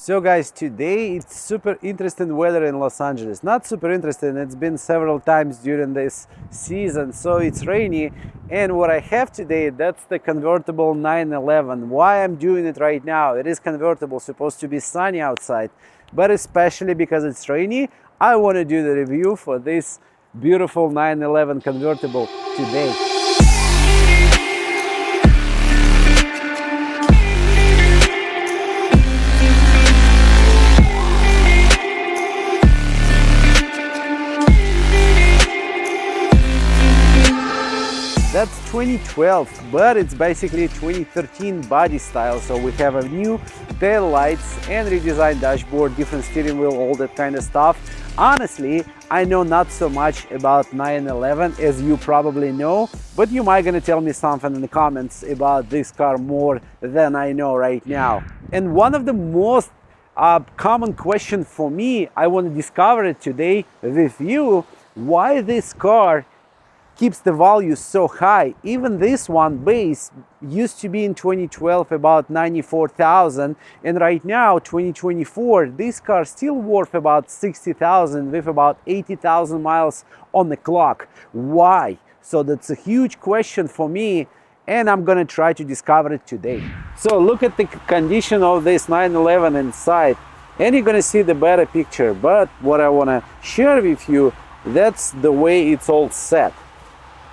So guys, today it's super interesting weather in Los Angeles. Not super interesting, it's been several times during this season, so it's rainy. And what I have today, that's the convertible 911. Why I'm doing it right now? It is convertible, supposed to be sunny outside, but especially because it's rainy, I want to do the review for this beautiful 911 convertible today. That's 2012, but it's basically 2013 body style. So we have a new tail lights and redesigned dashboard, different steering wheel, all that kind of stuff. Honestly, I know not so much about 911 as you probably know, but you might gonna tell me something in the comments about this car more than I know right now. And one of the most common question for me, I want to discover it today with you, why this car keeps the value so high. Even this one base used to be in 2012 about 94,000, and right now 2024 this car still worth about 60,000 with about 80,000 miles on the clock. Why? So that's a huge question for me, and I'm gonna try to discover it today. So look at the condition of this 911 inside, and you're gonna see the better picture. But what I wanna share with you, that's the way it's all set.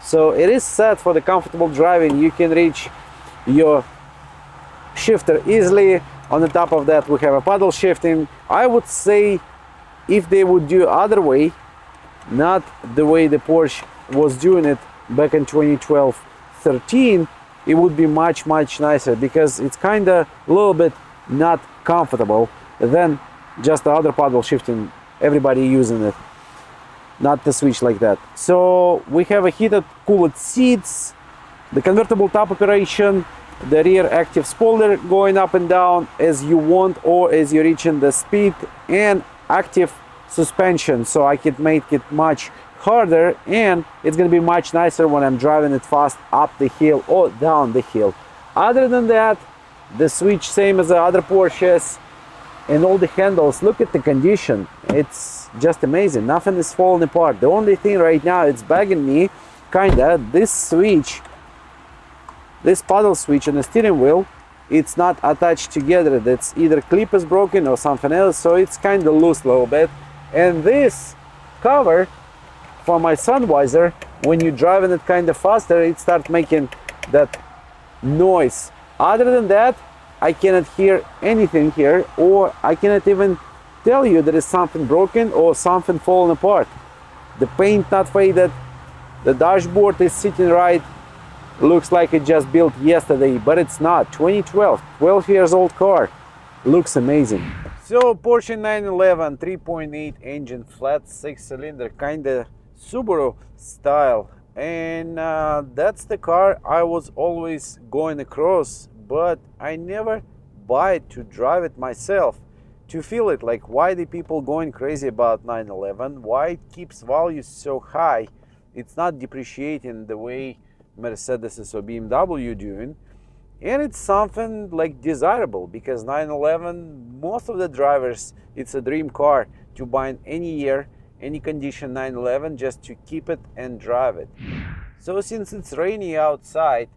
So it is set for the comfortable driving. You can reach your shifter easily. On the top of that we have a paddle shifting. I would say if they would do other way, not the way the Porsche was doing it back in 2012-13, it would be much nicer, because it's kind of a little bit not comfortable than just the other paddle shifting, everybody using it. Not the switch like that. So we have a heated cooled seats, the convertible top operation, the rear active spoiler going up and down as you want or as you're reaching the speed, and active suspension, so I can make it much harder, and it's gonna be much nicer when I'm driving it fast up the hill or down the hill. Other than that, the switch same as the other Porsches, and all the handles, look at the condition, it's just amazing, nothing is falling apart. The only thing right now it's bugging me kinda, this switch, this paddle switch on the steering wheel, it's not attached together. That's either clip is broken or something else, so it's kinda loose a little bit. And this cover for my sun visor, when you're driving it kinda faster, it starts making that noise. Other than that, I cannot hear anything here, or I cannot even tell you there is something broken or something falling apart. The paint not faded, the dashboard is sitting right, looks like it just built yesterday, but it's not. 2012, 12 years old car, looks amazing. So Porsche 911 3.8 engine, flat 6-cylinder, kinda Subaru style, and that's the car I was always going across, but I never buy it to drive it myself, to feel it. Like, why the people going crazy about 911, why it keeps value so high, it's not depreciating the way Mercedes or BMW doing, and it's something like desirable, because 911, most of the drivers, it's a dream car to buy in any year, any condition 911, just to keep it and drive it. So since it's rainy outside,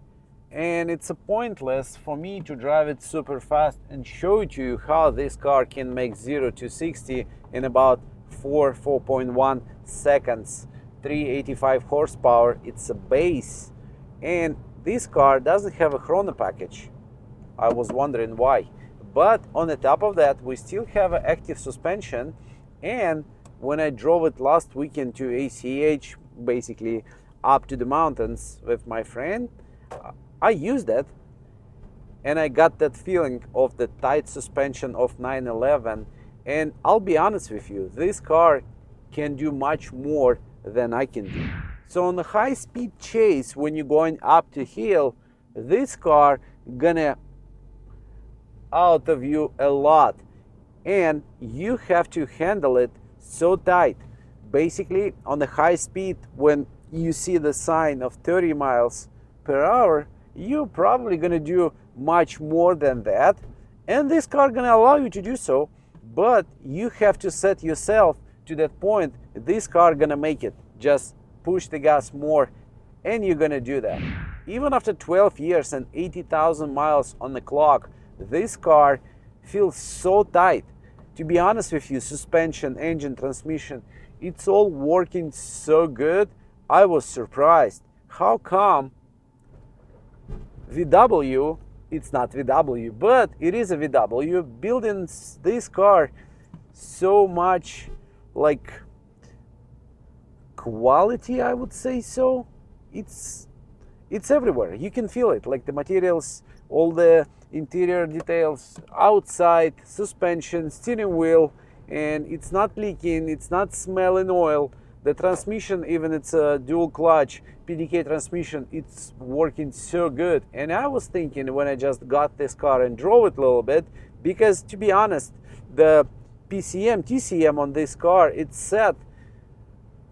and it's pointless for me to drive it super fast and show to you how this car can make 0 to 60 in about 4.1 seconds, 385 horsepower, it's a base, and this car doesn't have a chrono package. I was wondering why, but on the top of that we still have an active suspension. And when I drove it last weekend to ACH, basically up to the mountains with my friend, I used that, and I got that feeling of the tight suspension of 911. And I'll be honest with you, this car can do much more than I can do. So on a high-speed chase, when you're going up the hill, this car gonna out of you a lot, and you have to handle it so tight. Basically on the high speed, when you see the sign of 30 miles per hour, you're probably gonna do much more than that, And this car gonna allow you to do so, but you have to set yourself to that point. This car gonna make it. Just push the gas more, and you're gonna do that. Even after 12 years and 80,000 miles on the clock, this car feels so tight. To be honest with you, suspension, engine, transmission, it's all working so good. I was surprised. How come VW, it's not VW, but it is a VW, building this car so much like quality, I would say so. It's everywhere. You can feel it, like the materials, all the interior details, outside, suspension, steering wheel, and it's not leaking, it's not smelling oil. The transmission, even it's a dual clutch PDK transmission, it's working so good. And I was thinking when I just got this car and drove it a little bit, because to be honest, the PCM, TCM on this car, it's set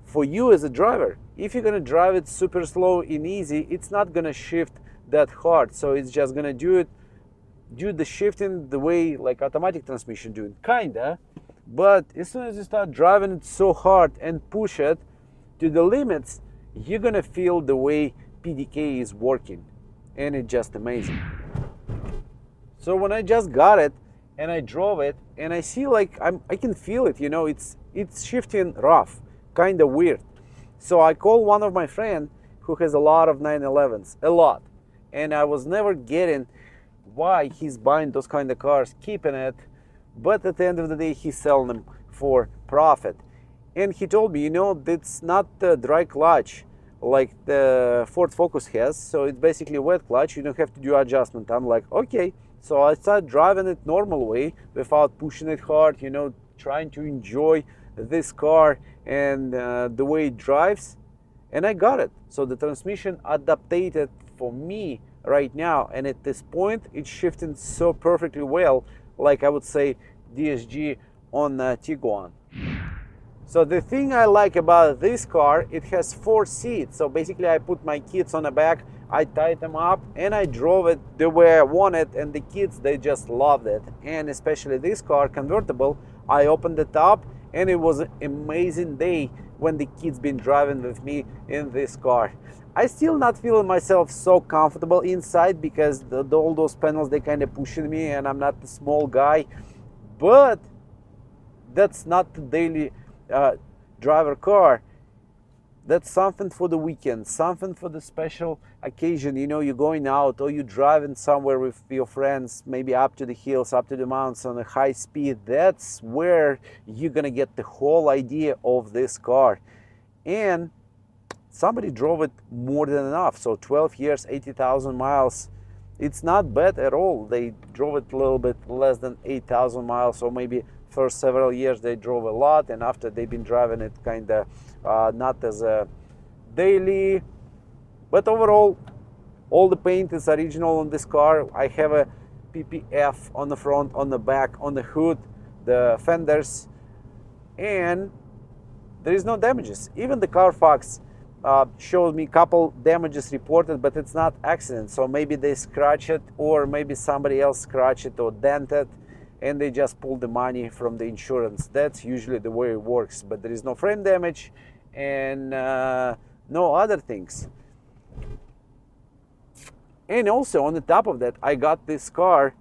for you as a driver. If you're gonna drive it super slow and easy, it's not gonna shift that hard. So it's just gonna do the shifting the way like automatic transmission do it, kinda. But as soon as you start driving it so hard and push it to the limits, you're gonna feel the way PDK is working, and it's just amazing. So when I just got it and I drove it, and I see like I can feel it, you know, it's shifting rough, kind of weird. So I called one of my friends who has a lot of 911s, a lot, and I was never getting why he's buying those kind of cars, keeping it, but at the end of the day he's selling them for profit. And he told me, you know, it's not the dry clutch like the Ford Focus has, so it's basically wet clutch, you don't have to do adjustment. I'm like, okay. So I started driving it normal way without pushing it hard, you know, trying to enjoy this car and the way it drives, and I got it. So the transmission adapted for me right now, and at this point it's shifting so perfectly well, like I would say DSG on Tiguan. So the thing I like about this car, it has 4 seats. So basically I put my kids on the back, I tied them up, and I drove it the way I wanted, and the kids, they just loved it. And especially this car, convertible, I opened the top, and it was an amazing day when the kids been driving with me in this car. I still not feeling myself so comfortable inside because all those panels, they kind of pushing me, and I'm not the small guy. But that's not the daily driver car. That's something for the weekend, something for the special occasion. You know, you're going out or you're driving somewhere with your friends, maybe up to the hills, up to the mountains on a high speed. That's where you're gonna get the whole idea of this car. And somebody drove it more than enough. So 12 years, 80,000 miles. It's not bad at all. They drove it a little bit less than 8,000 miles, or maybe first several years they drove a lot, and after they've been driving it kind of not as a daily. But overall, all the paint is original on this car. I have a PPF on the front, on the back, on the hood, the fenders, and there is no damages. Even the Carfax showed me a couple damages reported, but it's not accident. So maybe they scratched it, or maybe somebody else scratched it or dented, and they just pulled the money from the insurance. That's usually the way it works. But there is no frame damage and no other things. And also on the top of that, I got this car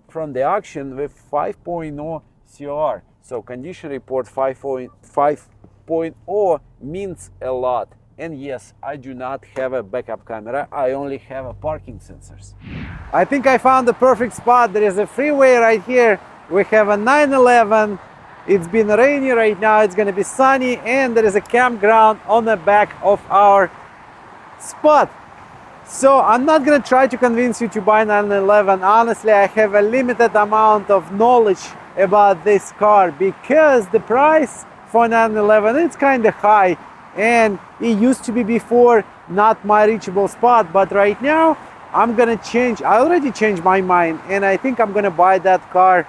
from the auction with 5.0 CR. So condition report 5.0 means a lot. And yes, I do not have a backup camera. I only have a parking sensors. I think I found the perfect spot. There is a freeway right here. We have a 911. It's been rainy right now. It's going to be sunny, and there is a campground on the back of our spot. So I'm not going to try to convince you to buy 911. Honestly, I have a limited amount of knowledge about this car because the price for 911, it's kind of high. And it used to be before not my reachable spot, but right now I'm gonna change. I already changed my mind, and I think I'm gonna buy that car,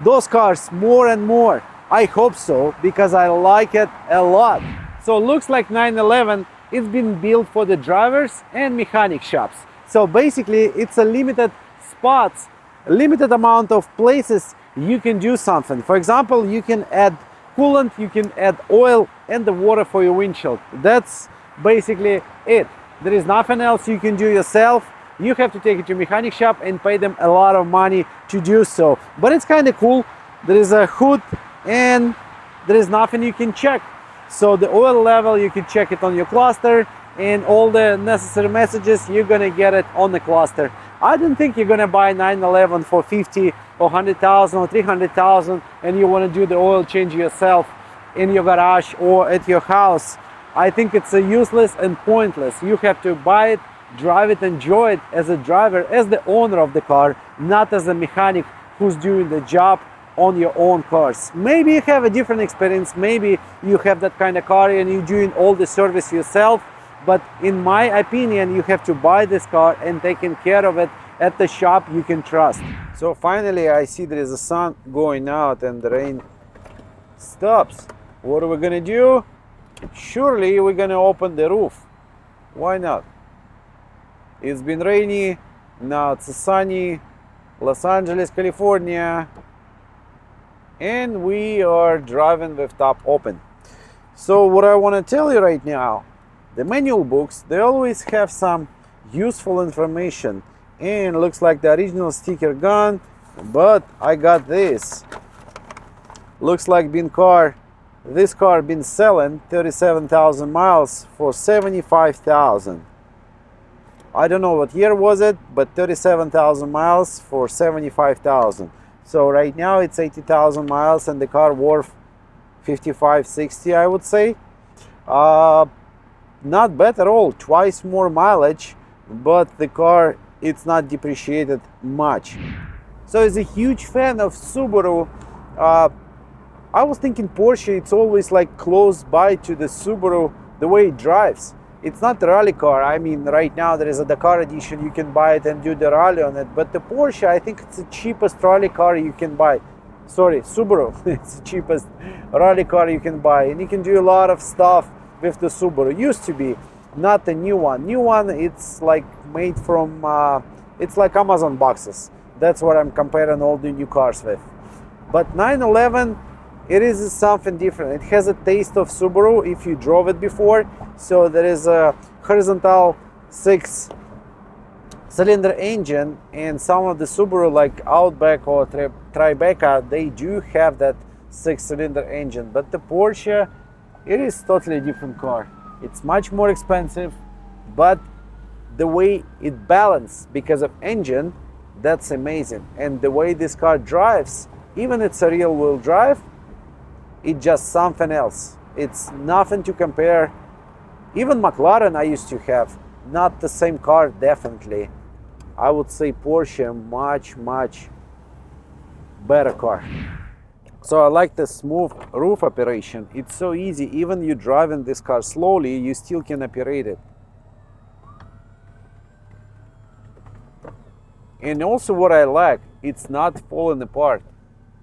those cars, more and more. I hope so, because I like it a lot. So it looks like 911, it's been built for the drivers and mechanic shops. So basically it's a limited spots limited amount of places you can do something. For example, you can add coolant, you can add oil and the water for your windshield. That's basically it. There is nothing else you can do yourself. You have to take it to a mechanic shop and pay them a lot of money to do so. But it's kind of cool. There is a hood and there is nothing you can check. So the oil level, you can check it on your cluster, and all the necessary messages, you're gonna get it on the cluster. I don't think you're gonna buy 911 for 50 or 100,000 or 300,000 and you wanna do the oil change yourself in your garage or at your house. I think it's useless and pointless. You have to buy it, drive it, enjoy it as a driver, as the owner of the car, not as a mechanic who's doing the job on your own cars. Maybe you have a different experience, maybe you have that kind of car and you're doing all the service yourself, but in my opinion, you have to buy this car and taking care of it at the shop you can trust. So finally, I see there is a sun going out and the rain stops. What are we gonna do? Surely we're gonna open the roof. Why not? It's been rainy, now it's sunny, Los Angeles, California, and we are driving with top open. So what I want to tell you right now, the manual books, they always have some useful information, and it looks like the original sticker gone, but I got this. Looks like this car been selling 37,000 miles for 75,000. I don't know what year was it, but 37,000 miles for 75,000. So right now it's 80,000 miles and the car worth 55, 60, I would say. Not bad at all, twice more mileage, but the car, it's not depreciated much. So as a huge fan of Subaru, I was thinking Porsche, it's always like close by to the Subaru, the way it drives. It's not a rally car. I mean, right now there is a Dakar edition, you can buy it and do the rally on it. But the Porsche, I think it's the cheapest rally car you can buy. Sorry, Subaru, it's the cheapest rally car you can buy. And you can do a lot of stuff with the Subaru. Used to be, not the new one. New one, it's like made from, it's like Amazon boxes. That's what I'm comparing all the new cars with. But 911, it is something different. It has a taste of Subaru if you drove it before. So there is a horizontal 6-cylinder engine, and some of the Subaru like Outback or Tribeca, they do have that 6-cylinder engine. But the Porsche, it is totally different car. It's much more expensive, but the way it balances because of engine, that's amazing. And the way this car drives, even it's a real wheel drive, it's just something else. It's nothing to compare. Even McLaren I used to have, not the same car, definitely. I would say Porsche, much better car. So I like the smooth roof operation. It's so easy. Even you driving this car slowly, you still can operate it. And also what I like, it's not falling apart.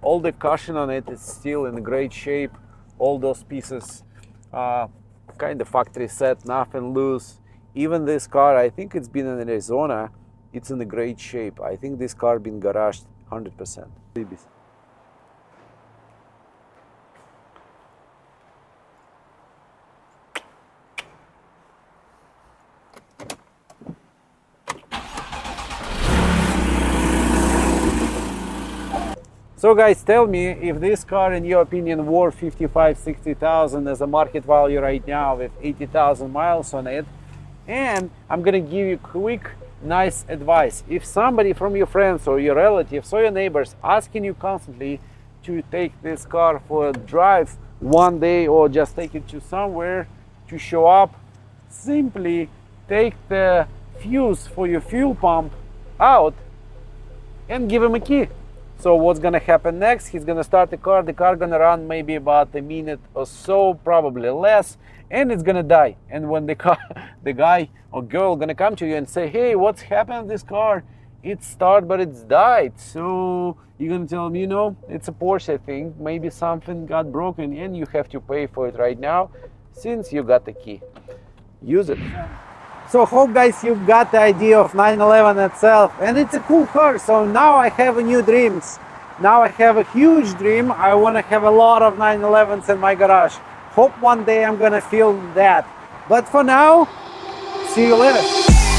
All the cushion on it is still in great shape. All those pieces kind of factory set, nothing loose. Even this car, I think it's been in Arizona, it's in a great shape. I think this car been garaged 100%. So guys, tell me if this car in your opinion worth 55, 60,000 as a market value right now with 80,000 miles on it. And I'm gonna give you quick, nice advice. If somebody from your friends or your relatives or your neighbors asking you constantly to take this car for a drive one day or just take it to somewhere to show up, simply take the fuse for your fuel pump out and give him a key. So what's gonna happen next? He's gonna start the car gonna run maybe about a minute or so, probably less, and it's gonna die. And when the guy or girl gonna come to you and say, hey, what's happened to this car? It's started, but it's died. So you're gonna tell them, you know, it's a Porsche thing, maybe something got broken and you have to pay for it right now since you got the key. Use it. So hope guys you've got the idea of 911 itself, and it's a cool car. So now I have a new dreams. Now I have a huge dream. I want to have a lot of 911s in my garage. Hope one day I'm gonna feel that. But for now, see you later.